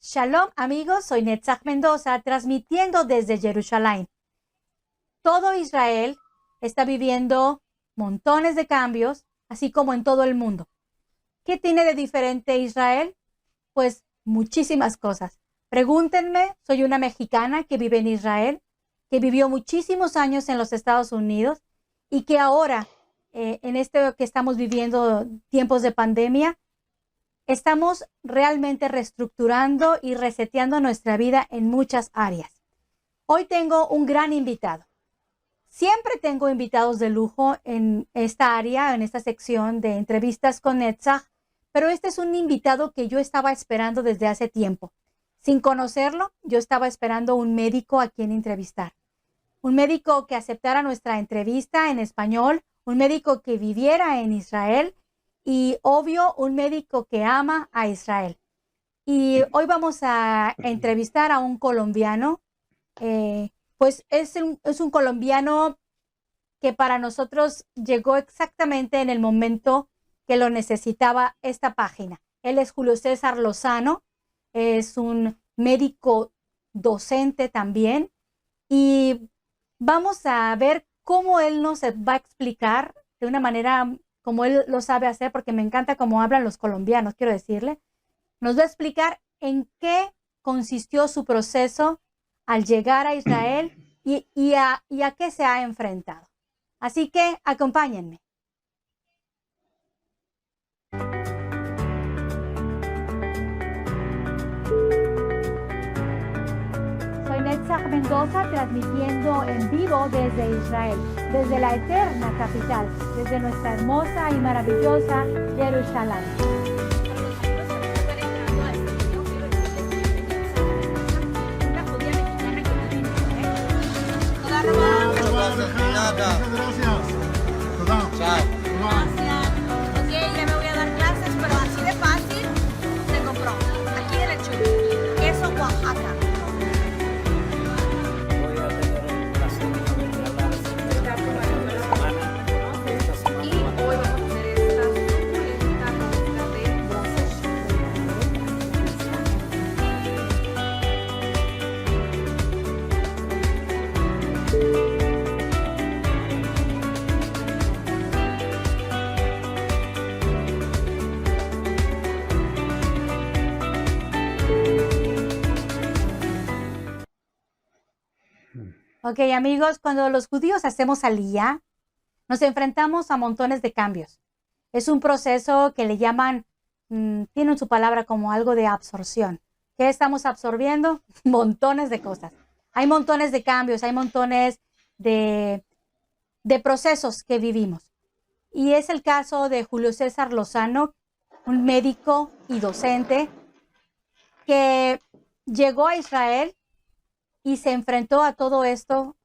Shalom amigos, soy Netzach Mendoza transmitiendo desde Jerusalén. Todo Israel está viviendo montones de cambios, así como en todo el mundo. ¿Qué tiene de diferente Israel? Pues muchísimas cosas. Pregúntenme, soy una mexicana que vive en Israel, que vivió muchísimos años en los Estados Unidos y que ahora, en este que estamos viviendo tiempos de pandemia, estamos realmente reestructurando y reseteando nuestra vida en muchas áreas. Hoy tengo un gran invitado. Siempre tengo invitados de lujo en esta área, en esta sección de entrevistas con Netzach, pero este es un invitado que yo estaba esperando desde hace tiempo. Sin conocerlo, yo estaba esperando un médico a quien entrevistar. Un médico que aceptara nuestra entrevista en español, un médico que viviera en Israel y, obvio, un médico que ama a Israel. Y hoy vamos a entrevistar a un colombiano, pues es un colombiano que para nosotros llegó exactamente en el momento que lo necesitaba esta página. Él es Julio César Lozano, es un médico docente también y vamos a ver cómo él nos va a explicar de una manera como él lo sabe hacer, porque me encanta cómo hablan los colombianos, quiero decirle. Nos va a explicar en qué consistió su proceso al llegar a Israel y a qué se ha enfrentado. Así que acompáñenme. Soy Netzach Mendoza transmitiendo en vivo desde Israel, desde la eterna capital, desde nuestra hermosa y maravillosa Jerusalén. Chao. Gracias. Ok, ya me voy a dar clases, pero así de fácil se compró. Aquí en el Chuy. Queso Oaxaca. Voy a tener el placer de hablar esta semana. Y hoy vamos a hacer esta muestra de brazos. Ok, amigos, cuando los judíos hacemos aliyá, nos enfrentamos a montones de cambios. Es un proceso que le llaman, tienen su palabra como algo de absorción. ¿Qué estamos absorbiendo? Montones de cosas. Hay montones de cambios, hay montones de procesos que vivimos. Y es el caso de Julio César Lozano, un médico y docente que llegó a Israel y se enfrentó a todo esto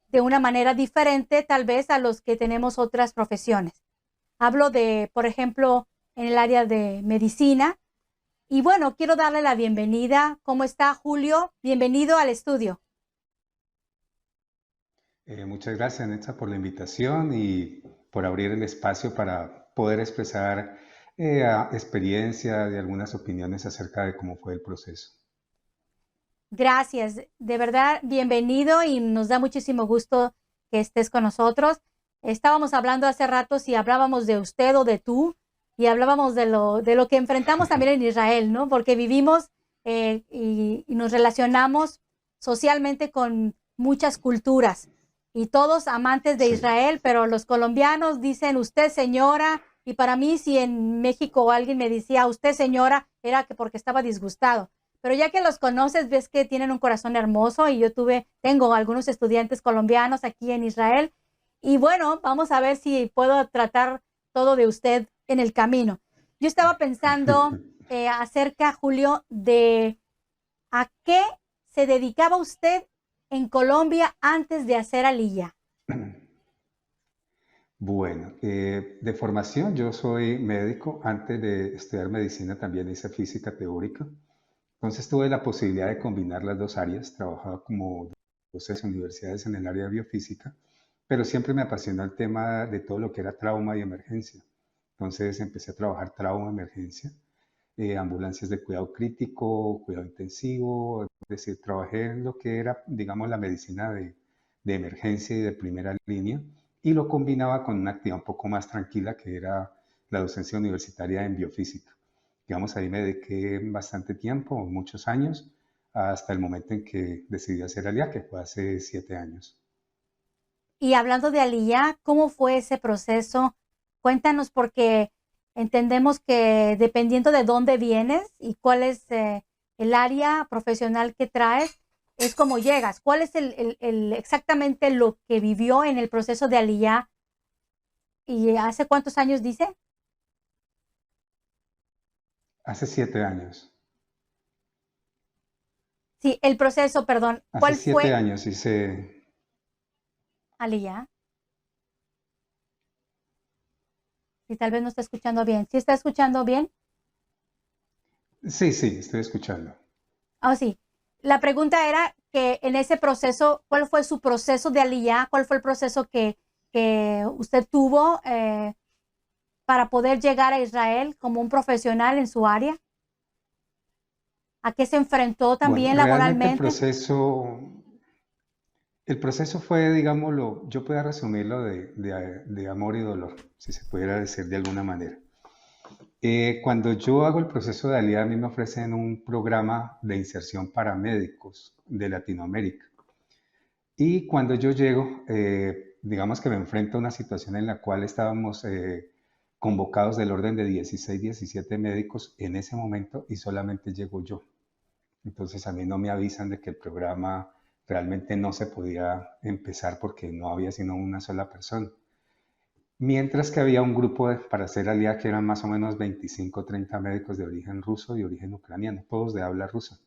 de una manera diferente tal vez a los que tenemos otras profesiones. Hablo de, por ejemplo, en el área de medicina. Y bueno, quiero darle la bienvenida. ¿Cómo está, Julio? Bienvenido al estudio. Muchas gracias, Netza, por la invitación y por abrir el espacio para poder expresar experiencia y algunas opiniones acerca de cómo fue el proceso. Gracias. De verdad, bienvenido y nos da muchísimo gusto que estés con nosotros. Estábamos hablando hace rato si hablábamos de usted o de tú y hablábamos de lo que enfrentamos también en Israel, ¿no? Porque vivimos y nos relacionamos socialmente con muchas culturas y todos amantes de Sí. Israel, pero los colombianos dicen usted señora y para mí si en México alguien me decía usted señora era que porque estaba disgustado. Pero ya que los conoces, ves que tienen un corazón hermoso y yo tengo algunos estudiantes colombianos aquí en Israel. Y bueno, vamos a ver si puedo tratar todo de usted en el camino. Yo estaba pensando acerca, Julio, de a qué se dedicaba usted en Colombia antes de hacer aliyá. Bueno, de formación yo soy médico. Antes de estudiar medicina también hice física teórica. Entonces tuve la posibilidad de combinar las dos áreas. Trabajaba como docente en universidades en el área de biofísica, pero siempre me apasionó el tema de todo lo que era trauma y emergencia. Entonces empecé a trabajar trauma, emergencia. ambulancias de cuidado crítico, cuidado intensivo, es decir, trabajé en lo que era, digamos, la medicina de emergencia y de primera línea, y lo combinaba con una actividad un poco más tranquila que era la docencia universitaria en biofísica. Digamos, ahí me dediqué bastante tiempo, muchos años, hasta el momento en que decidí hacer Aliyah, que fue hace 7 años. Y hablando de Aliyah, ¿cómo fue ese proceso? Cuéntanos, porque entendemos que dependiendo de dónde vienes y cuál es el área profesional que traes, es como llegas. ¿Cuál es exactamente lo que vivió en el proceso de Aliyah? ¿Y hace cuántos años dice? Hace 7 años. Sí, el proceso, perdón. Hace ¿Cuál 7 fue años hice... Aliyah? Si tal vez no está escuchando bien. ¿Sí está escuchando bien? Sí, sí, estoy escuchando. Ah, sí. La pregunta era que en ese proceso, ¿cuál fue su proceso de Aliyah? ¿Cuál fue el proceso que usted tuvo para poder llegar a Israel como un profesional en su área? ¿A qué se enfrentó Bueno, también realmente laboralmente? el proceso fue, digámoslo, yo puedo resumirlo de amor y dolor, si se pudiera decir de alguna manera. Cuando yo hago el proceso de Aliyah, a mí me ofrecen un programa de inserción para médicos de Latinoamérica. Y cuando yo llego, digamos que me enfrento a una situación en la cual estábamos convocados del orden de 16, 17 médicos en ese momento y solamente llego yo. Entonces a mí no me avisan de que el programa realmente no se podía empezar porque no había sino una sola persona. Mientras que había un grupo para hacer Aliyah que eran más o menos 25 o 30 médicos de origen ruso y origen ucraniano, todos de habla rusa.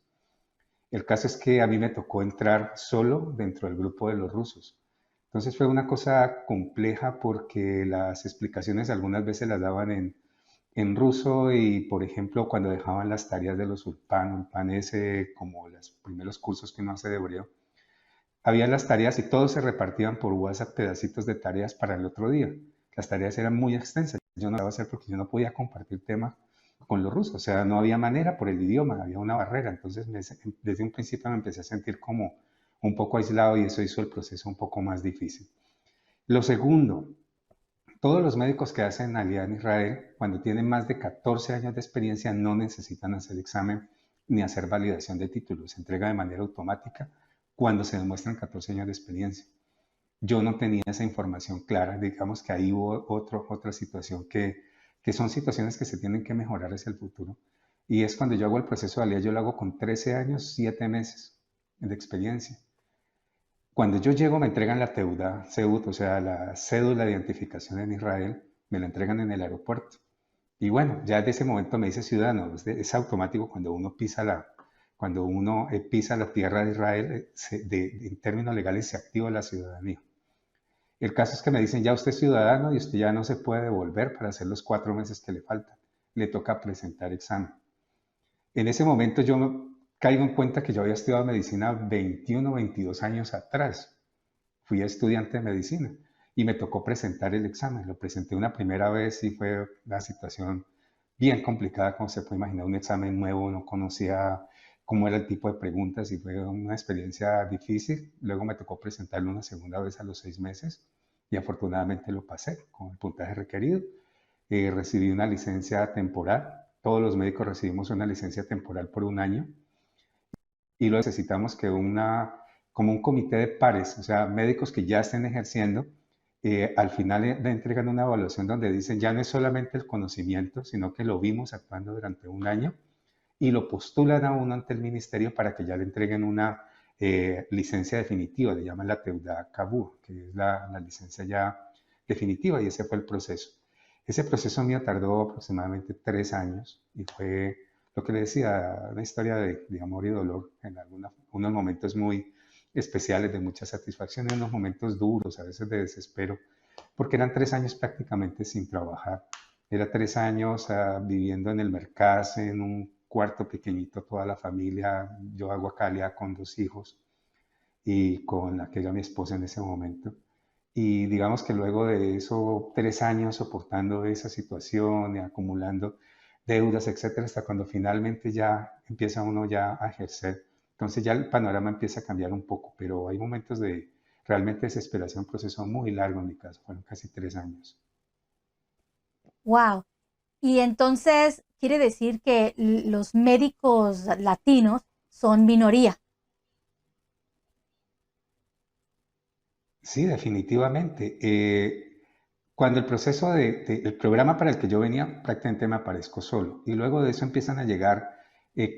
El caso es que a mí me tocó entrar solo dentro del grupo de los rusos. Entonces fue una cosa compleja porque las explicaciones algunas veces las daban en ruso y, por ejemplo, cuando dejaban las tareas de los Ulpan es como los primeros cursos que uno hace de hebreo, había las tareas y todos se repartían por WhatsApp pedacitos de tareas para el otro día. Las tareas eran muy extensas. Yo no lo iba a hacer porque yo no podía compartir temas con los rusos. O sea, no había manera por el idioma, había una barrera. Entonces, desde un principio me empecé a sentir como un poco aislado y eso hizo el proceso un poco más difícil. Lo segundo, todos los médicos que hacen Aliyah en Israel, cuando tienen más de 14 años de experiencia, no necesitan hacer examen ni hacer validación de títulos. Se entrega de manera automática cuando se demuestran 14 años de experiencia. Yo no tenía esa información clara, digamos que ahí hubo otra situación que son situaciones que se tienen que mejorar hacia el futuro. Y es cuando yo hago el proceso de Aliyah, yo lo hago con 13 años, 7 meses de experiencia. Cuando yo llego me entregan la teuda, Seut, o sea, la cédula de identificación en Israel, me la entregan en el aeropuerto. Y bueno, ya desde ese momento me dice ciudadano, es automático cuando uno pisa la tierra de Israel, en términos legales se activa la ciudadanía. El caso es que me dicen, ya usted es ciudadano y usted ya no se puede devolver para hacer los 4 meses que le faltan. Le toca presentar examen. En ese momento yo caigo en cuenta que yo había estudiado medicina 21 o 22 años atrás. Fui estudiante de medicina y me tocó presentar el examen. Lo presenté una primera vez y fue una situación bien complicada, como se puede imaginar, un examen nuevo, no conocía cómo era el tipo de preguntas y fue una experiencia difícil. Luego me tocó presentarlo una segunda vez a los 6 meses y afortunadamente lo pasé con el puntaje requerido. Recibí una licencia temporal. Todos los médicos recibimos una licencia temporal por 1 año y lo necesitamos que como un comité de pares, o sea, médicos que ya estén ejerciendo, al final le entregan una evaluación donde dicen ya no es solamente el conocimiento, sino que lo vimos actuando durante 1 año y lo postulan a uno ante el ministerio para que ya le entreguen una licencia definitiva, le llaman la Teuda Kabur, que es la licencia ya definitiva y ese fue el proceso. Ese proceso mío tardó aproximadamente 3 años y fue lo que le decía, una historia de amor y dolor en unos momentos muy especiales de mucha satisfacción y unos momentos duros, a veces de desespero, porque eran 3 años prácticamente sin trabajar. Era 3 años viviendo en el mercado, en un cuarto pequeñito, toda la familia. Yo hago acá Aliyah con 2 hijos y con la que era mi esposa en ese momento. Y digamos que luego de eso, 3 años soportando esa situación y acumulando, deudas, etcétera, hasta cuando finalmente ya empieza uno ya a ejercer. Entonces ya el panorama empieza a cambiar un poco, pero hay momentos de realmente desesperación, un proceso muy largo en mi caso, fueron casi 3 años. Wow. Y entonces quiere decir que los médicos latinos son minoría. Sí, definitivamente. Cuando el proceso el programa para el que yo venía, prácticamente me aparezco solo. Y luego de eso empiezan a llegar,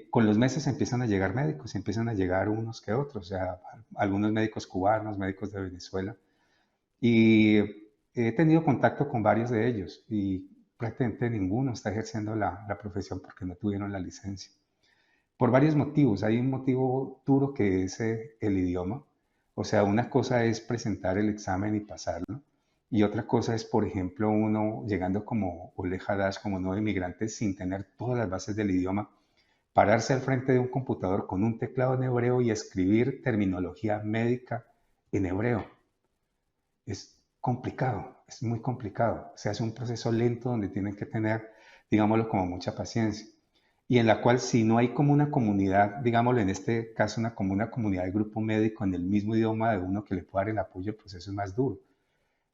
con los meses empiezan a llegar médicos, empiezan a llegar unos que otros, o sea, algunos médicos cubanos, médicos de Venezuela. Y he tenido contacto con varios de ellos y prácticamente ninguno está ejerciendo la profesión porque no tuvieron la licencia. Por varios motivos. Hay un motivo duro que es el idioma. O sea, una cosa es presentar el examen y pasarlo. Y otra cosa es, por ejemplo, uno llegando como Ole Hadash, como nuevo inmigrante, sin tener todas las bases del idioma, pararse al frente de un computador con un teclado en hebreo y escribir terminología médica en hebreo. Es complicado, es muy complicado. Se hace un proceso lento donde tienen que tener, digámoslo, como mucha paciencia y en la cual si no hay como una comunidad, digámoslo en este caso, como una comunidad de grupo médico en el mismo idioma de uno que le pueda dar el apoyo, pues eso es más duro.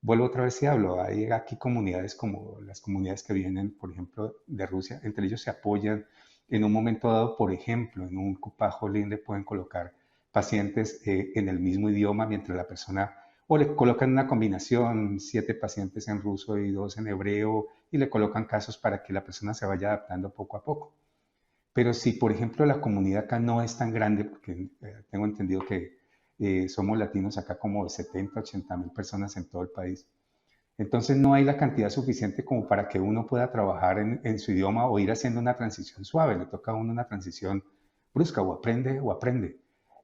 Vuelvo otra vez y hablo, hay aquí comunidades como las comunidades que vienen, por ejemplo, de Rusia, entre ellos se apoyan en un momento dado, por ejemplo, en un Cupajolín le pueden colocar pacientes en el mismo idioma mientras la persona, o le colocan una combinación, 7 pacientes en ruso y 2 en hebreo, y le colocan casos para que la persona se vaya adaptando poco a poco. Pero si, por ejemplo, la comunidad acá no es tan grande, porque tengo entendido que somos latinos acá como de 70, 80 mil personas en todo el país, entonces no hay la cantidad suficiente como para que uno pueda trabajar en su idioma o ir haciendo una transición suave. Le toca a uno una transición brusca, o aprende o aprende.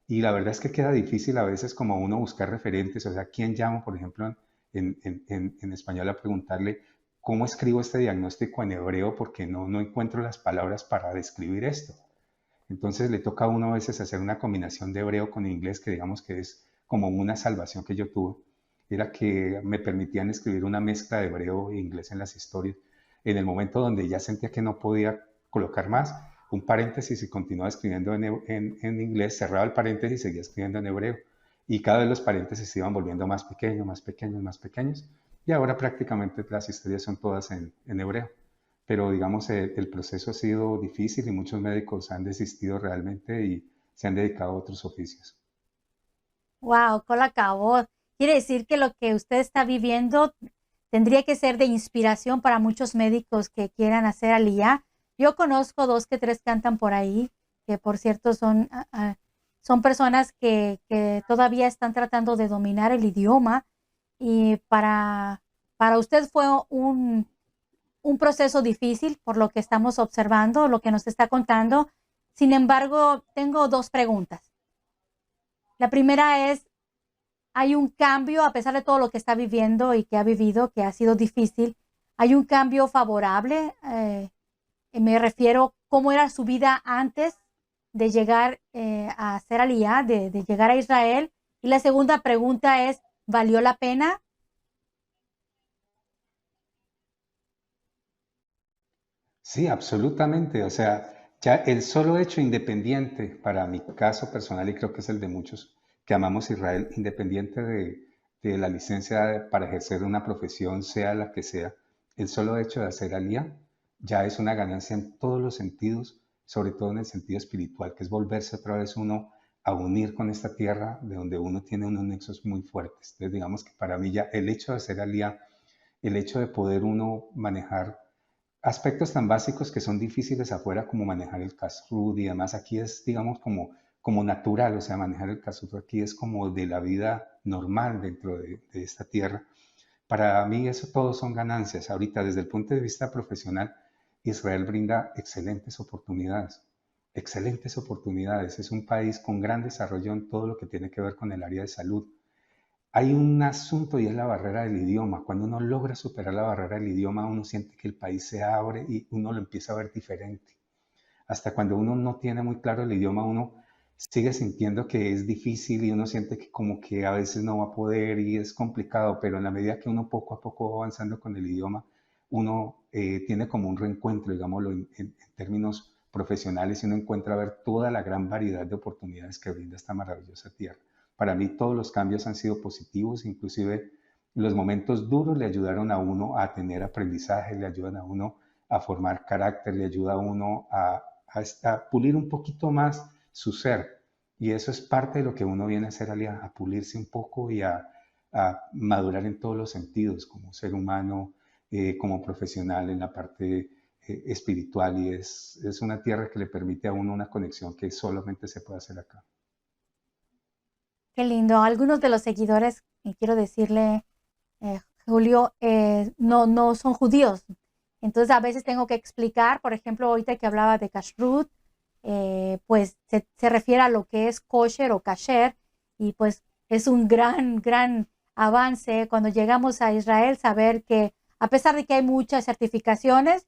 Y la verdad es que queda difícil a veces como uno buscar referentes, o sea, ¿quién llama, por ejemplo, en español a preguntarle cómo escribo este diagnóstico en hebreo porque no encuentro las palabras para describir esto? Entonces le toca a uno a veces hacer una combinación de hebreo con inglés que digamos que es como una salvación que yo tuve. Era que me permitían escribir una mezcla de hebreo e inglés en las historias. En el momento donde ya sentía que no podía colocar más, un paréntesis y continuaba escribiendo en inglés, cerraba el paréntesis y seguía escribiendo en hebreo. Y cada vez los paréntesis se iban volviendo más pequeños, más pequeños, más pequeños. Y ahora prácticamente las historias son todas en hebreo. Pero digamos, el proceso ha sido difícil y muchos médicos han desistido realmente y se han dedicado a otros oficios. Wow, cola acabó. Quiere decir que lo que usted está viviendo tendría que ser de inspiración para muchos médicos que quieran hacer aliyá. Yo conozco 2 que 3 cantan por ahí, que por cierto son personas que todavía están tratando de dominar el idioma y para usted fue un proceso difícil por lo que estamos observando, lo que nos está contando. Sin embargo, tengo 2 preguntas. La primera es, ¿hay un cambio a pesar de todo lo que está viviendo y que ha vivido, que ha sido difícil? ¿Hay un cambio favorable? Me refiero, ¿cómo era su vida antes de llegar a hacer aliyá, de llegar a Israel? Y la segunda pregunta es, ¿valió la pena? Sí, absolutamente. O sea, ya el solo hecho independiente, para mi caso personal, y creo que es el de muchos que amamos Israel, independiente de la licencia para ejercer una profesión, sea la que sea, el solo hecho de hacer alía ya es una ganancia en todos los sentidos, sobre todo en el sentido espiritual, que es volverse otra vez uno a unir con esta tierra de donde uno tiene unos nexos muy fuertes. Entonces, digamos que para mí ya el hecho de hacer alía, el hecho de poder uno manejar aspectos tan básicos que son difíciles afuera como manejar el kashrut y demás, aquí es, digamos, como natural, o sea, manejar el kashrut aquí es como de la vida normal dentro de esta tierra. Para mí eso todo son ganancias. Ahorita, desde el punto de vista profesional, Israel brinda excelentes oportunidades. Excelentes oportunidades. Es un país con gran desarrollo en todo lo que tiene que ver con el área de salud. Hay un asunto y es la barrera del idioma. Cuando uno logra superar la barrera del idioma, uno siente que el país se abre y uno lo empieza a ver diferente. Hasta cuando uno no tiene muy claro el idioma, uno sigue sintiendo que es difícil y uno siente que como que a veces no va a poder y es complicado, pero en la medida que uno poco a poco va avanzando con el idioma, uno tiene como un reencuentro, digámoslo, en términos profesionales, y uno encuentra a ver toda la gran variedad de oportunidades que brinda esta maravillosa tierra. Para mí todos los cambios han sido positivos, inclusive los momentos duros le ayudaron a uno a tener aprendizaje, le ayudan a uno a formar carácter, le ayuda a uno a pulir un poquito más su ser. Y eso es parte de lo que uno viene a hacer, a pulirse un poco y a madurar en todos los sentidos, como ser humano, como profesional en la parte espiritual. Y es una tierra que le permite a uno una conexión que solamente se puede hacer acá. Qué lindo. Algunos de los seguidores, y quiero decirle, Julio, no son judíos. Entonces a veces tengo que explicar, por ejemplo, ahorita que hablaba de kashrut, pues se refiere a lo que es kosher o kasher, y pues es un gran avance cuando llegamos a Israel saber que a pesar de que hay muchas certificaciones,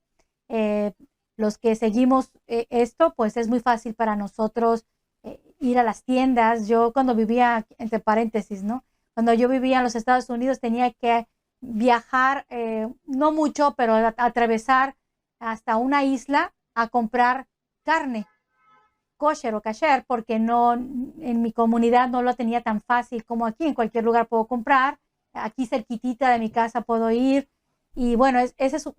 los que seguimos esto, pues es muy fácil para nosotros ir a las tiendas. Yo cuando vivía, entre paréntesis, ¿no? Cuando yo vivía en los Estados Unidos tenía que viajar, no mucho, pero atravesar hasta una isla a comprar carne kosher o kasher, porque no, en mi comunidad no lo tenía tan fácil como aquí. En cualquier lugar puedo comprar, aquí cerquitita de mi casa puedo ir. Y bueno,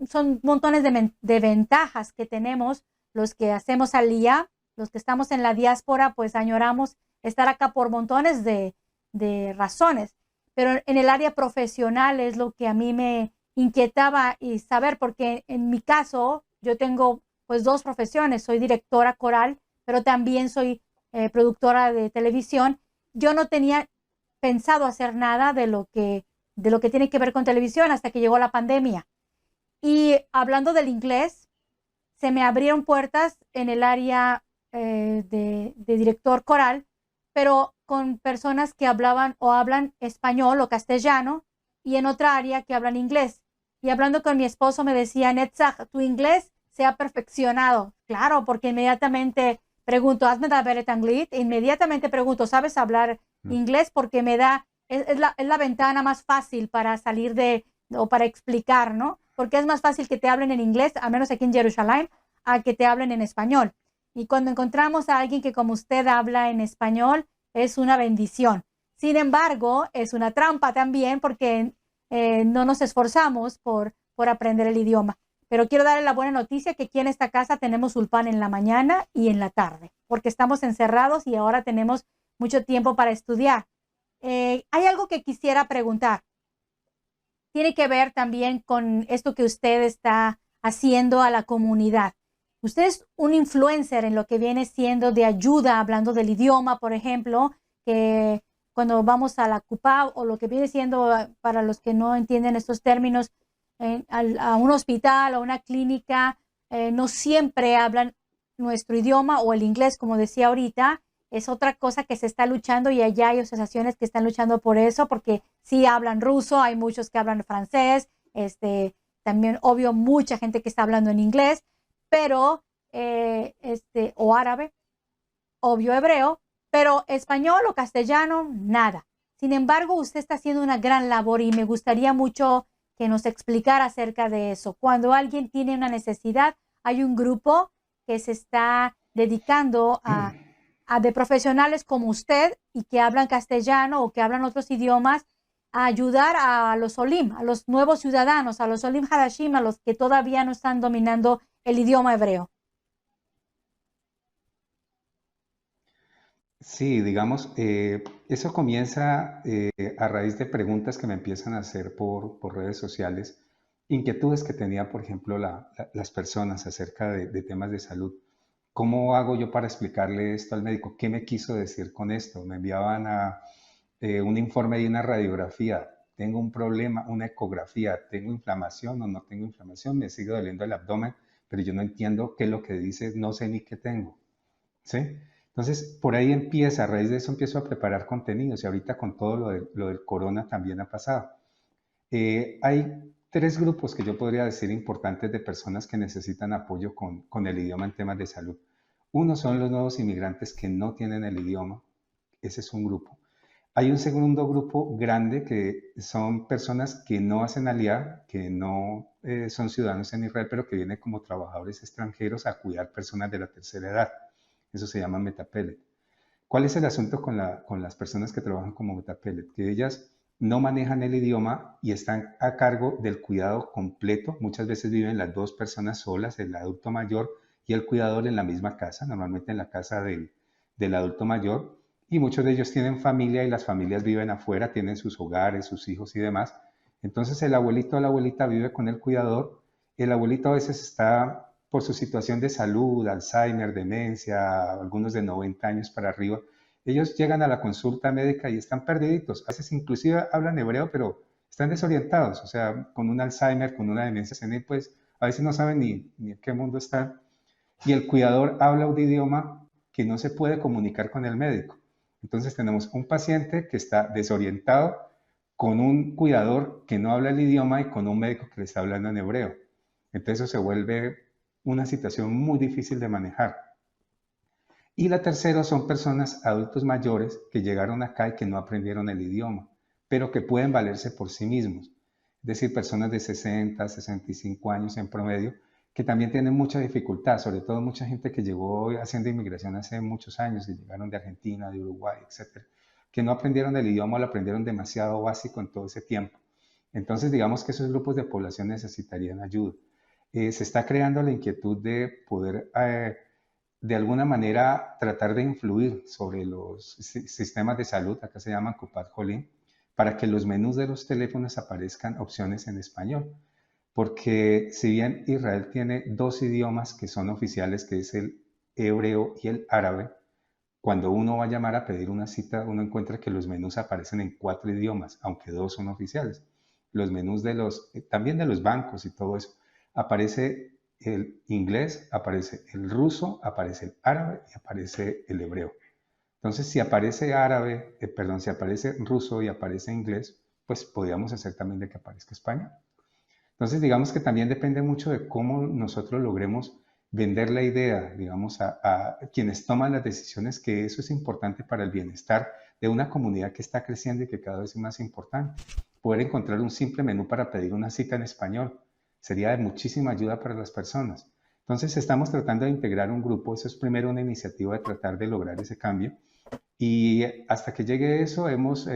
son montones de ventajas que tenemos los que hacemos aliyá, los que estamos en la diáspora, pues añoramos estar acá por montones de razones. Pero en el área profesional es lo que a mí me inquietaba y saber, porque en mi caso yo tengo pues dos profesiones, soy directora coral, pero también soy productora de televisión. Yo no tenía pensado hacer nada de lo que tiene que ver con televisión hasta que llegó la pandemia. Y hablando del inglés, se me abrieron puertas en el área de director coral, pero con personas que hablaban o hablan español o castellano, y en otra área que hablan inglés. Y hablando con mi esposo me decía, Netzach, tu inglés se ha perfeccionado. Claro, porque inmediatamente pregunto, hazme da beret anglit, inmediatamente pregunto, ¿sabes hablar inglés? Porque es la ventana más fácil para salir o para explicar, ¿no? Porque es más fácil que te hablen en inglés, a menos aquí en Jerusalén, a que te hablen en español. Y cuando encontramos a alguien que como usted habla en español, es una bendición. Sin embargo, es una trampa también porque no nos esforzamos por aprender el idioma. Pero quiero darle la buena noticia que aquí en esta casa tenemos ulpan en la mañana y en la tarde, porque estamos encerrados y ahora tenemos mucho tiempo para estudiar. Hay algo que quisiera preguntar. Tiene que ver también con esto que usted está haciendo a la comunidad. Usted es un influencer en lo que viene siendo de ayuda, hablando del idioma, por ejemplo, que cuando vamos a la CUPA o lo que viene siendo, para los que no entienden estos términos, a un hospital o una clínica, no siempre hablan nuestro idioma o el inglés, como decía ahorita. Es otra cosa que se está luchando, y allá hay asociaciones que están luchando por eso, porque sí hablan ruso, hay muchos que hablan francés, también obvio mucha gente que está hablando en inglés, pero o árabe, obvio hebreo, pero español o castellano, nada. Sin embargo, usted está haciendo una gran labor y me gustaría mucho que nos explicara acerca de eso. Cuando alguien tiene una necesidad, hay un grupo que se está dedicando a de profesionales como usted y que hablan castellano o que hablan otros idiomas, a ayudar a los olim, a los nuevos ciudadanos, a los olim hadashim, a los que todavía no están dominando el idioma hebreo. Sí, digamos, eso comienza a raíz de preguntas que me empiezan a hacer por redes sociales, inquietudes que tenía, por ejemplo, las personas acerca de temas de salud. ¿Cómo hago yo para explicarle esto al médico? ¿Qué me quiso decir con esto? Me enviaban un informe y una radiografía. Tengo un problema, una ecografía. ¿Tengo inflamación o no tengo inflamación? Me sigue doliendo el abdomen, pero yo no entiendo qué es lo que dice, no sé ni qué tengo. ¿Sí? Entonces, por ahí empieza, a raíz de eso empiezo a preparar contenidos, y ahorita con todo lo del corona también ha pasado. Hay 3 grupos que yo podría decir importantes de personas que necesitan apoyo con el idioma en temas de salud. Uno son los nuevos inmigrantes que no tienen el idioma, ese es un grupo. Hay un segundo grupo grande que son personas que no hacen aliyah, que no son ciudadanos en Israel, pero que vienen como trabajadores extranjeros a cuidar personas de la tercera edad. Eso se llama metapelet. ¿Cuál es el asunto con las personas que trabajan como metapelet? Que ellas no manejan el idioma y están a cargo del cuidado completo. Muchas veces viven las dos personas solas, el adulto mayor y el cuidador en la misma casa, normalmente en la casa del adulto mayor. Y muchos de ellos tienen familia y las familias viven afuera, tienen sus hogares, sus hijos y demás. Entonces el abuelito o la abuelita vive con el cuidador. El abuelito a veces está por su situación de salud, Alzheimer, demencia, algunos de 90 años para arriba. Ellos llegan a la consulta médica y están perdiditos. A veces inclusive hablan hebreo, pero están desorientados. O sea, con un Alzheimer, con una demencia senil, pues a veces no saben ni en qué mundo están. Y el cuidador habla un idioma que no se puede comunicar con el médico. Entonces tenemos un paciente que está desorientado con un cuidador que no habla el idioma y con un médico que le está hablando en hebreo. Entonces eso se vuelve una situación muy difícil de manejar. Y la tercera son personas adultos mayores que llegaron acá y que no aprendieron el idioma, pero que pueden valerse por sí mismos. Es decir, personas de 60, 65 años en promedio, que también tienen mucha dificultad, sobre todo mucha gente que llegó haciendo inmigración hace muchos años, que llegaron de Argentina, de Uruguay, etcétera, que no aprendieron el idioma o lo aprendieron demasiado básico en todo ese tiempo. Entonces, digamos que esos grupos de población necesitarían ayuda. Se está creando la inquietud de poder, de alguna manera, tratar de influir sobre los sistemas de salud, acá se llaman Kupat Jolim, para que los menús de los teléfonos aparezcan opciones en español. Porque si bien Israel tiene dos idiomas que son oficiales, que es el hebreo y el árabe, cuando uno va a llamar a pedir una cita, uno encuentra que los menús aparecen en 4 idiomas, aunque 2 son oficiales. Los menús también de los bancos y todo eso, aparece el inglés, aparece el ruso, aparece el árabe y aparece el hebreo. Entonces, si aparece si aparece ruso y aparece inglés, pues podríamos hacer también de que aparezca español. Entonces, digamos que también depende mucho de cómo nosotros logremos vender la idea, digamos, a quienes toman las decisiones, que eso es importante para el bienestar de una comunidad que está creciendo y que cada vez es más importante. Poder encontrar un simple menú para pedir una cita en español sería de muchísima ayuda para las personas. Entonces, estamos tratando de integrar un grupo. Eso es primero una iniciativa de tratar de lograr ese cambio. Y hasta que llegue eso, hemos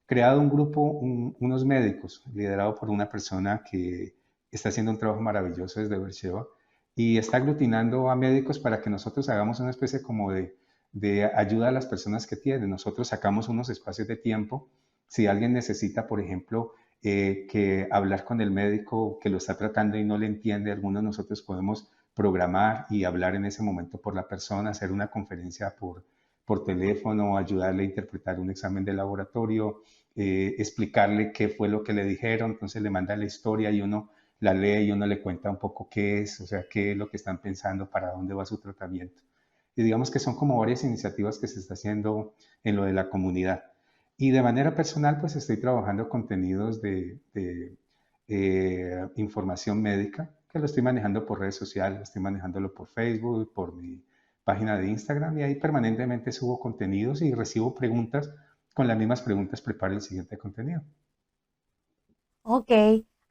creado un grupo, unos médicos, liderado por una persona que está haciendo un trabajo maravilloso desde Beersheba y está aglutinando a médicos para que nosotros hagamos una especie como de ayuda a las personas que tienen. Nosotros sacamos unos espacios de tiempo. Si alguien necesita, por ejemplo, que hablar con el médico que lo está tratando y no le entiende, algunos de nosotros podemos programar y hablar en ese momento por la persona, hacer una conferencia por teléfono, ayudarle a interpretar un examen de laboratorio, explicarle qué fue lo que le dijeron, entonces le manda la historia y uno la lee y uno le cuenta un poco qué es, o sea, qué es lo que están pensando, para dónde va su tratamiento. Y digamos que son como varias iniciativas que se está haciendo en lo de la comunidad. Y de manera personal, pues estoy trabajando contenidos de información médica, que lo estoy manejando por redes sociales, estoy manejándolo por Facebook, por mi página de Instagram, y ahí permanentemente subo contenidos y recibo preguntas. Con las mismas preguntas preparo el siguiente contenido. Ok,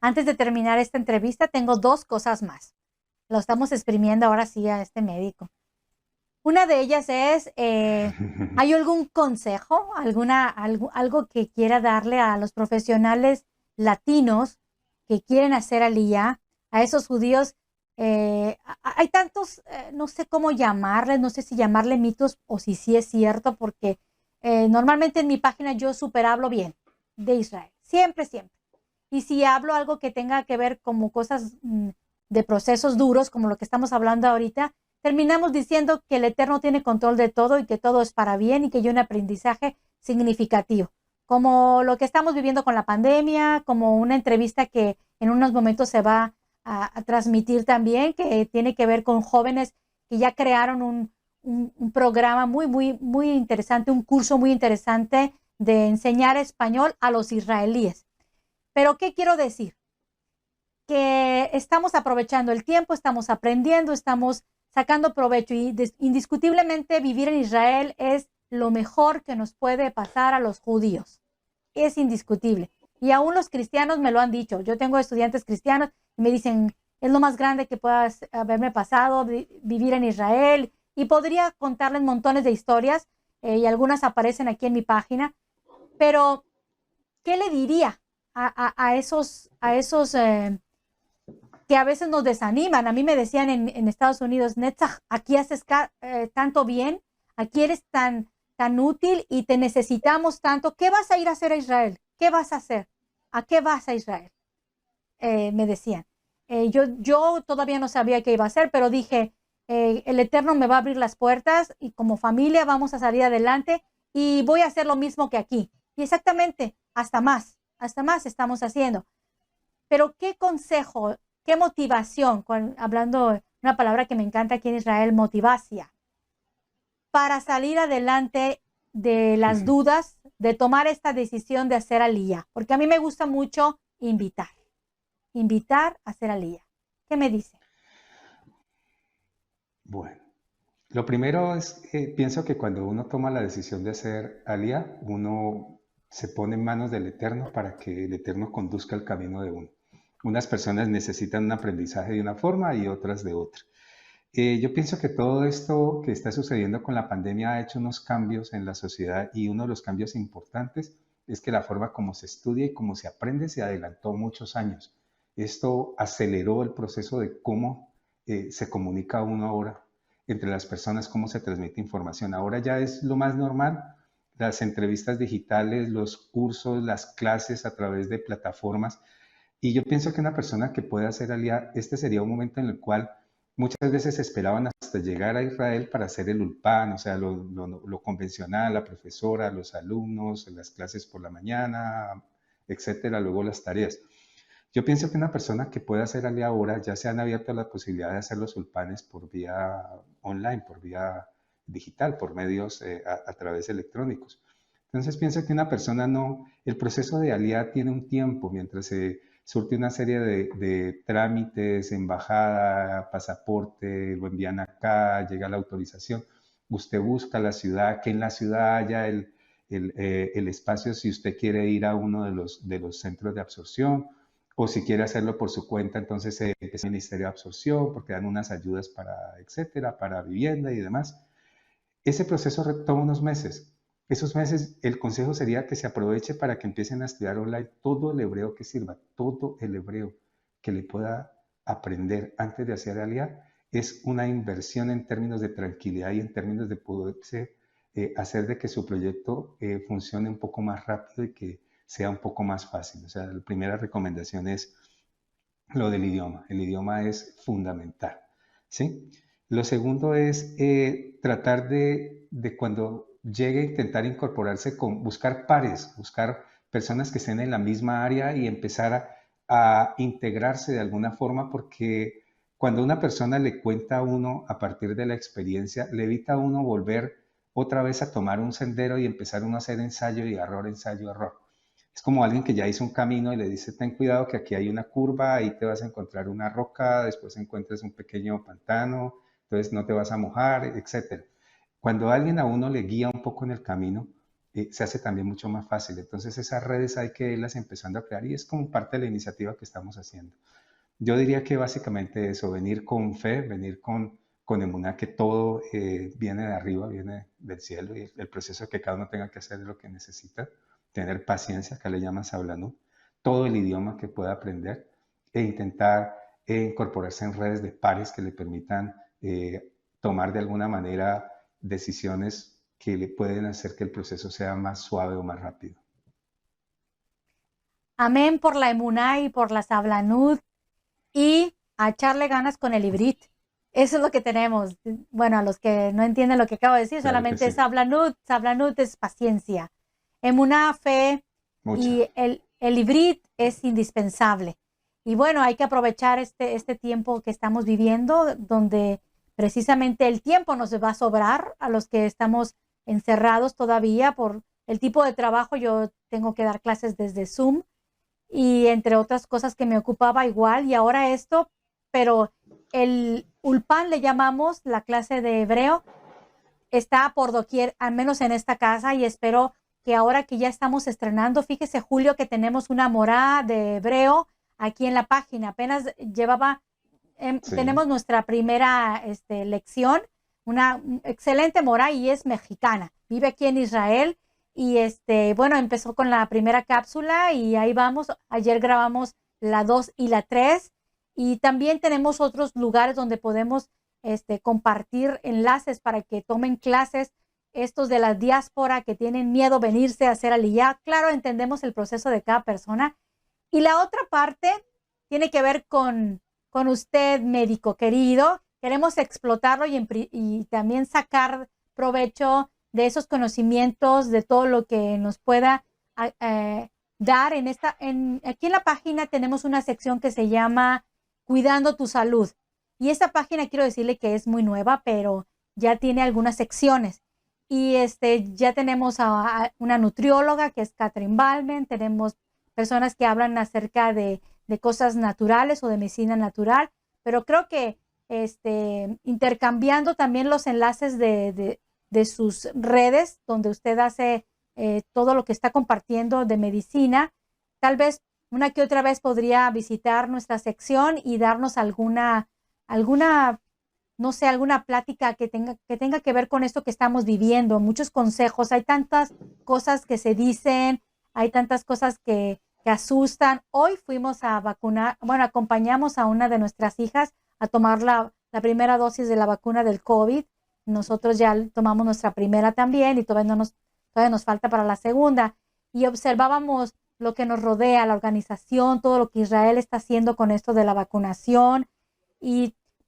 antes de terminar esta entrevista tengo 2 cosas más. Lo estamos exprimiendo ahora sí a este médico. Una de ellas es, ¿hay algún consejo, algo que quiera darle a los profesionales latinos que quieren hacer aliyá, a esos judíos? Hay tantos, no sé cómo llamarles, no sé si llamarle mitos o si sí es cierto, porque normalmente en mi página yo hablo bien de Israel, siempre. Y si hablo algo que tenga que ver como cosas de procesos duros, como lo que estamos hablando ahorita, terminamos diciendo que el Eterno tiene control de todo y que todo es para bien y que hay un aprendizaje significativo, como lo que estamos viviendo con la pandemia, como una entrevista que en unos momentos se va a transmitir también, que tiene que ver con jóvenes que ya crearon un programa muy interesante, un curso muy interesante de enseñar español a los israelíes. Pero, ¿qué quiero decir? Que estamos aprovechando el tiempo, estamos aprendiendo, estamos sacando provecho y indiscutiblemente vivir en Israel es lo mejor que nos puede pasar a los judíos. Es indiscutible. Y aún los cristianos me lo han dicho. Yo tengo estudiantes cristianos y me dicen, es lo más grande que pueda haberme pasado, vivir en Israel. Y podría contarles montones de historias y algunas aparecen aquí en mi página. Pero, ¿qué le diría a esos que a veces nos desaniman? A mí me decían en Estados Unidos, Netzach, aquí haces tanto bien, aquí eres tan útil y te necesitamos tanto. ¿Qué vas a ir a hacer a Israel? ¿Qué vas a hacer? ¿A qué vas a Israel? Me decían. Yo todavía no sabía qué iba a hacer, pero dije, el Eterno me va a abrir las puertas y como familia vamos a salir adelante y voy a hacer lo mismo que aquí. Y exactamente, hasta más estamos haciendo. Pero ¿qué consejo, qué motivación, hablando una palabra que me encanta aquí en Israel, motivacia, para salir adelante de las dudas, de tomar esta decisión de hacer aliyá? Porque a mí me gusta mucho invitar a hacer aliyá. ¿Qué me dice? Bueno, lo primero es que pienso que cuando uno toma la decisión de hacer aliyá, uno se pone en manos del Eterno para que el Eterno conduzca el camino de uno. Unas personas necesitan un aprendizaje de una forma y otras de otra. Yo pienso que todo esto que está sucediendo con la pandemia ha hecho unos cambios en la sociedad y uno de los cambios importantes es que la forma como se estudia y cómo se aprende se adelantó muchos años. Esto aceleró el proceso de cómo se comunica uno ahora entre las personas, cómo se transmite información. Ahora ya es lo más normal, las entrevistas digitales, los cursos, las clases a través de plataformas. Y yo pienso que una persona que puede hacer aliyá, este sería un momento en el cual muchas veces esperaban hasta llegar a Israel para hacer el ulpan, o sea, lo convencional, la profesora, los alumnos, las clases por la mañana, etcétera, luego las tareas. Yo pienso que una persona que pueda hacer aliyá ahora, ya se han abierto la posibilidad de hacer los ulpanes por vía online, por vía digital, por medios a través electrónicos. Entonces pienso que una persona el proceso de aliyá tiene un tiempo mientras se surte una serie de trámites, embajada, pasaporte, lo envían acá, llega la autorización. Usted busca la ciudad, que en la ciudad haya el espacio si usted quiere ir a uno de los centros de absorción o si quiere hacerlo por su cuenta, entonces es el Ministerio de Absorción porque dan unas ayudas para, etcétera, para vivienda y demás. Ese proceso toma unos meses. Esos meses, el consejo sería que se aproveche para que empiecen a estudiar online todo el hebreo que sirva, todo el hebreo que le pueda aprender antes de hacer aliyá. Es una inversión en términos de tranquilidad y en términos de poderse hacer de que su proyecto funcione un poco más rápido y que sea un poco más fácil. O sea, la primera recomendación es lo del idioma. El idioma es fundamental, ¿sí? Lo segundo es tratar de cuando llegue a intentar incorporarse buscar pares, buscar personas que estén en la misma área y empezar a integrarse de alguna forma, porque cuando una persona le cuenta a uno a partir de la experiencia, le evita a uno volver otra vez a tomar un sendero y empezar uno a hacer ensayo y error, ensayo, error. Es como alguien que ya hizo un camino y le dice, ten cuidado que aquí hay una curva, ahí te vas a encontrar una roca, después encuentras un pequeño pantano, entonces no te vas a mojar, etc. Cuando alguien a uno le guía un poco en el camino, se hace también mucho más fácil. Entonces esas redes hay que irlas empezando a crear y es como parte de la iniciativa que estamos haciendo. Yo diría que básicamente eso, venir con fe, venir con emuná, que todo viene de arriba, viene del cielo y el proceso que cada uno tenga que hacer es lo que necesita. Tener paciencia, acá le llaman sablanú, todo el idioma que pueda aprender e intentar incorporarse en redes de pares que le permitan tomar de alguna manera decisiones que le pueden hacer que el proceso sea más suave o más rápido. Amén por la emuná y por la sablanut y a echarle ganas con el ibrit. Eso es lo que tenemos. Bueno, a los que no entienden lo que acabo de decir, claro, solamente sí. Sablanut es paciencia. Emuná, fe. Mucha. Y el ibrit es indispensable. Y bueno, hay que aprovechar este tiempo que estamos viviendo, donde precisamente el tiempo nos va a sobrar a los que estamos encerrados todavía por el tipo de trabajo. Yo tengo que dar clases desde Zoom y entre otras cosas que me ocupaba igual. Y ahora esto, pero el ulpan le llamamos la clase de hebreo. está por doquier, al menos en esta casa, y espero que ahora que ya estamos estrenando, fíjese Julio que tenemos una morada de hebreo aquí en la página, apenas llevaba, Sí. tenemos nuestra primera lección, una excelente morada y es mexicana, vive aquí en Israel y bueno, empezó con la primera cápsula y ahí vamos, ayer grabamos la 2 y la 3 y también tenemos otros lugares donde podemos compartir enlaces para que tomen clases estos de la diáspora que tienen miedo venirse a hacer aliyá. Claro, entendemos el proceso de cada persona. Y la otra parte tiene que ver con usted, médico querido. Queremos explotarlo y también sacar provecho de esos conocimientos, de todo lo que nos pueda dar. Aquí en la página tenemos una sección que se llama Cuidando tu Salud. Y esta página quiero decirle que es muy nueva, pero ya tiene algunas secciones. Y ya tenemos a una nutrióloga que es Catherine Balmen, tenemos personas que hablan acerca de cosas naturales o de medicina natural, pero creo que intercambiando también los enlaces de sus redes, donde usted hace todo lo que está compartiendo de medicina, tal vez una que otra vez podría visitar nuestra sección y darnos alguna no sé, alguna plática que tenga que ver con esto que estamos viviendo, muchos consejos, hay tantas cosas que se dicen, hay tantas cosas que asustan. Hoy fuimos a vacunar, bueno, acompañamos a una de nuestras hijas a tomar la primera dosis de la vacuna del COVID. Nosotros ya tomamos nuestra primera también y todavía nos falta para la segunda. Y observábamos lo que nos rodea, la organización, todo lo que Israel está haciendo con esto de la vacunación.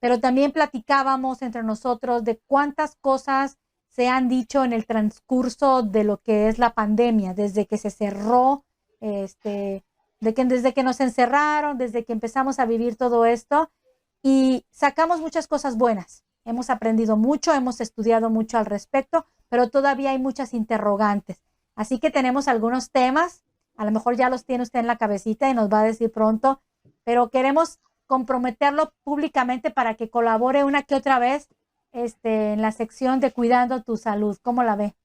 Pero también platicábamos entre nosotros de cuántas cosas se han dicho en el transcurso de lo que es la pandemia, desde que se cerró, desde que nos encerraron, desde que empezamos a vivir todo esto y sacamos muchas cosas buenas. Hemos aprendido mucho, hemos estudiado mucho al respecto, pero todavía hay muchas interrogantes. Así que tenemos algunos temas, a lo mejor ya los tiene usted en la cabecita y nos va a decir pronto, pero queremos comprometerlo públicamente para que colabore una que otra vez en la sección de Cuidando tu Salud. ¿Cómo la ve?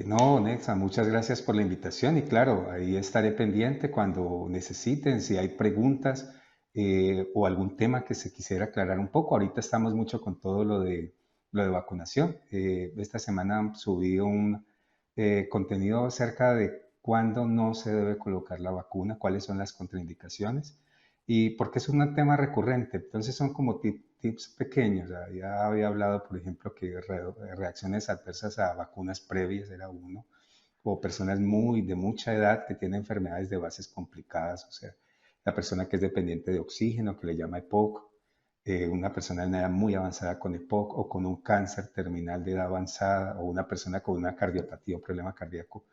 No, Nexa, muchas gracias por la invitación y claro, ahí estaré pendiente cuando necesiten, si hay preguntas o algún tema que se quisiera aclarar un poco. Ahorita estamos mucho con todo lo de vacunación. Esta semana subí un contenido acerca de cuándo no se debe colocar la vacuna, cuáles son las contraindicaciones y porque es un tema recurrente. Entonces son como tips pequeños. Ya había hablado, por ejemplo, que reacciones adversas a vacunas previas era uno, o personas de mucha edad que tienen enfermedades de bases complicadas, o sea, la persona que es dependiente de oxígeno, que le llama EPOC, una persona en edad muy avanzada con EPOC o con un cáncer terminal de edad avanzada, o una persona con una cardiopatía o problema cardíaco,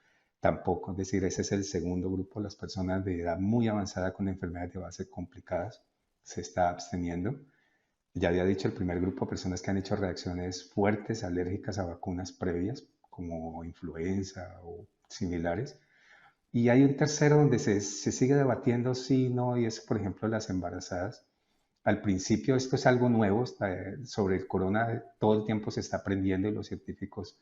tampoco. Es decir, ese es el segundo grupo, las personas de edad muy avanzada con enfermedades de base complicadas, se está absteniendo. Ya había dicho el primer grupo, personas que han hecho reacciones fuertes, alérgicas a vacunas previas, como influenza o similares. Y hay un tercero donde se sigue debatiendo sí, no, y es, por ejemplo, las embarazadas. Al principio esto es algo nuevo, sobre el corona todo el tiempo se está aprendiendo y los científicos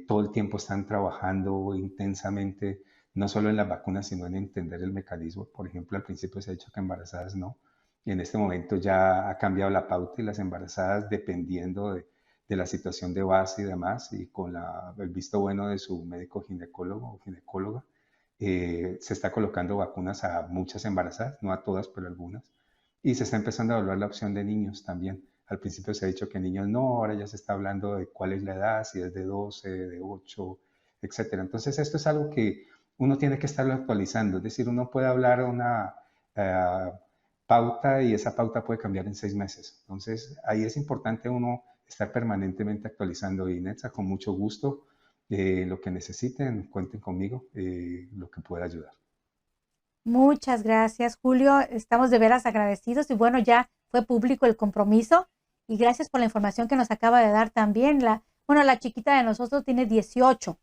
todo el tiempo están trabajando intensamente, no solo en las vacunas, sino en entender el mecanismo. Por ejemplo, al principio se ha dicho que embarazadas no, y en este momento ya ha cambiado la pauta y las embarazadas, dependiendo de la situación de base y demás, y con el visto bueno de su médico ginecólogo o ginecóloga, se está colocando vacunas a muchas embarazadas, no a todas, pero algunas, y se está empezando a evaluar la opción de niños también. Al principio se ha dicho que niños no, ahora ya se está hablando de cuál es la edad, si es de 12, de 8, etcétera. Entonces esto es algo que uno tiene que estarlo actualizando, es decir, uno puede hablar una pauta y esa pauta puede cambiar en 6 meses. Entonces ahí es importante uno estar permanentemente actualizando y Netza, con mucho gusto, lo que necesiten, cuenten conmigo, lo que pueda ayudar. Muchas gracias, Julio. Estamos de veras agradecidos y bueno, ya fue público el compromiso y gracias por la información que nos acaba de dar también. La chiquita de nosotros tiene 18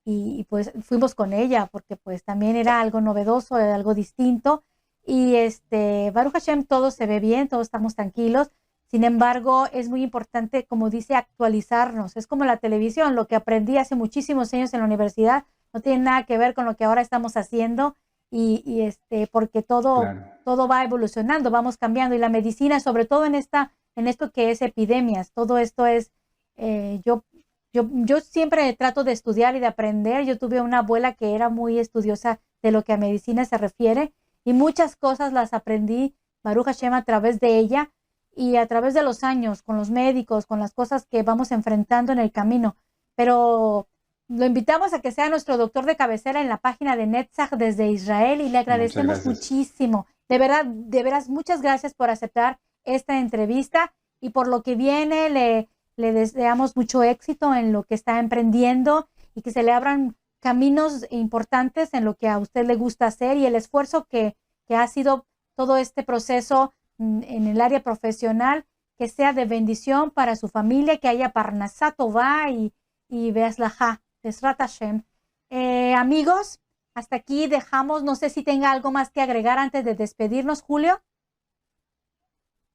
y pues fuimos con ella porque pues también era algo novedoso, algo distinto y Baruch Hashem todo se ve bien, todos estamos tranquilos. Sin embargo, es muy importante, como dice, actualizarnos. Es como la televisión, lo que aprendí hace muchísimos años en la universidad no tiene nada que ver con lo que ahora estamos haciendo porque todo va evolucionando, vamos cambiando y la medicina, sobre todo en esto que es epidemias, todo esto es, yo siempre trato de estudiar y de aprender. Yo tuve una abuela que era muy estudiosa de lo que a medicina se refiere y muchas cosas las aprendí, Baruch Hashem, a través de ella y a través de los años, con los médicos, con las cosas que vamos enfrentando en el camino. Pero lo invitamos a que sea nuestro doctor de cabecera en la página de Netzach desde Israel y le agradecemos muchísimo. De veras, muchas gracias por aceptar esta entrevista y por lo que viene. Le deseamos mucho éxito en lo que está emprendiendo y que se le abran caminos importantes en lo que a usted le gusta hacer y el esfuerzo que ha sido todo este proceso en el área profesional, que sea de bendición para su familia, que haya Parnasá Tová y Beaslajá, Besrat Hashem. Amigos, hasta aquí dejamos. No sé si tenga algo más que agregar antes de despedirnos, Julio.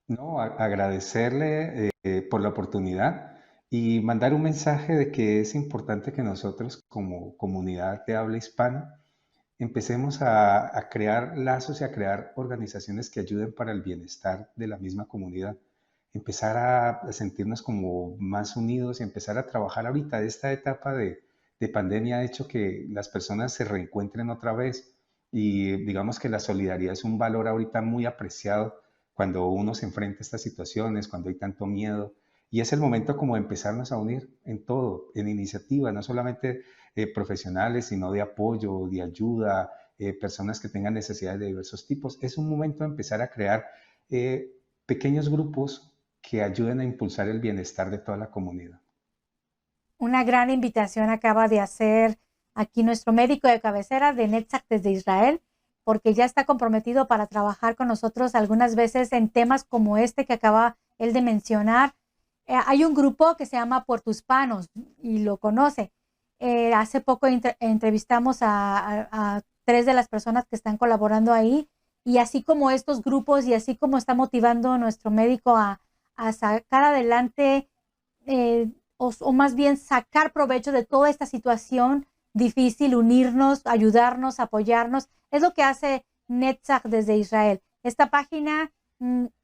No, agradecerle por la oportunidad y mandar un mensaje de que es importante que nosotros como comunidad de habla hispana empecemos a crear lazos y a crear organizaciones que ayuden para el bienestar de la misma comunidad. Empezar a sentirnos como más unidos y empezar a trabajar ahorita. Esta etapa de pandemia ha hecho que las personas se reencuentren otra vez y digamos que la solidaridad es un valor ahorita muy apreciado cuando uno se enfrenta a estas situaciones, cuando hay tanto miedo. Y es el momento como de empezarnos a unir en todo, en iniciativa, no solamente profesionales, sino de apoyo, de ayuda, personas que tengan necesidades de diversos tipos. Es un momento de empezar a crear pequeños grupos que ayuden a impulsar el bienestar de toda la comunidad. Una gran invitación acaba de hacer aquí nuestro médico de cabecera de Netzach desde Israel, porque ya está comprometido para trabajar con nosotros algunas veces en temas como este que acaba él de mencionar. Hay un grupo que se llama Puertohispanos y lo conoce. Hace poco entrevistamos a 3 de las personas que están colaborando ahí y así como estos grupos y así como está motivando nuestro médico a sacar adelante o más bien sacar provecho de toda esta situación difícil, unirnos, ayudarnos, apoyarnos. Es lo que hace Netzach desde Israel. Esta página,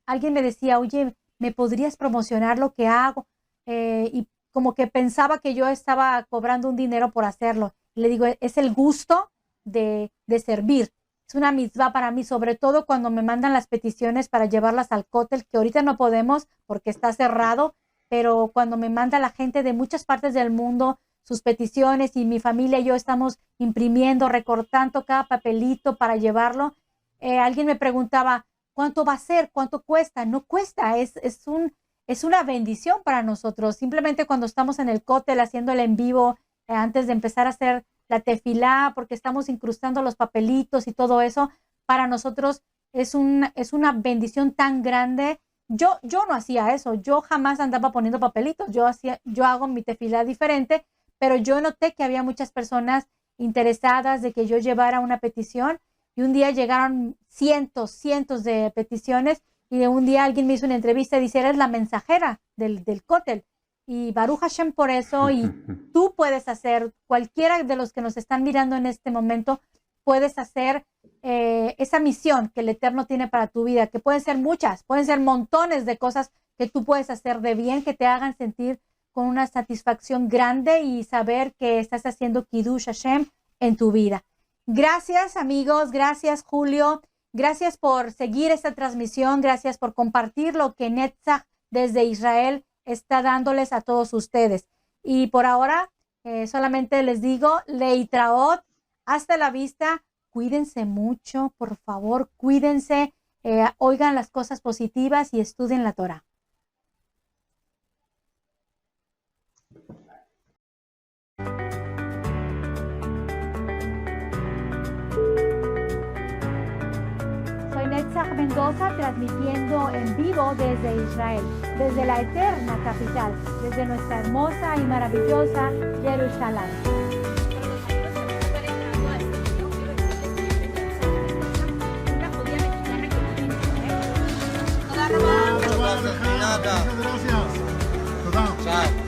alguien me decía, oye, ¿me podrías promocionar lo que hago? Y como que pensaba que yo estaba cobrando un dinero por hacerlo. Y le digo, es el gusto de servir. Es una mitzvah para mí, sobre todo cuando me mandan las peticiones para llevarlas al cótel, que ahorita no podemos porque está cerrado, pero cuando me manda la gente de muchas partes del mundo sus peticiones y mi familia y yo estamos imprimiendo, recortando cada papelito para llevarlo. Alguien me preguntaba, ¿cuánto va a ser? ¿Cuánto cuesta? No cuesta, es una bendición para nosotros. Simplemente cuando estamos en el cótel haciendo el en vivo, antes de empezar a hacer la tefilá, porque estamos incrustando los papelitos y todo eso, para nosotros es una bendición tan grande. Yo no hacía eso, yo jamás andaba poniendo papelitos, yo hago mi tefilá diferente, pero yo noté que había muchas personas interesadas de que yo llevara una petición y un día llegaron cientos de peticiones y de un día alguien me hizo una entrevista y dice, eres la mensajera del cótel y Baruch Hashem por eso y tú puedes hacer, cualquiera de los que nos están mirando en este momento, puedes hacer esa misión que el Eterno tiene para tu vida, que pueden ser muchas, pueden ser montones de cosas que tú puedes hacer de bien, que te hagan sentir con una satisfacción grande y saber que estás haciendo Kiddush Hashem en tu vida. Gracias amigos, gracias Julio, gracias por seguir esta transmisión, gracias por compartir lo que Netzach desde Israel está dándoles a todos ustedes. Y por ahora solamente les digo, Leitraot, hasta la vista, cuídense mucho, por favor, cuídense, oigan las cosas positivas y estudien la Torah. Soy Netzach Mendoza transmitiendo en vivo desde Israel, desde la eterna capital, desde nuestra hermosa y maravillosa Jerusalén. Una judía mexicana que me dijo, nada. Muchas gracias. Total. Chao.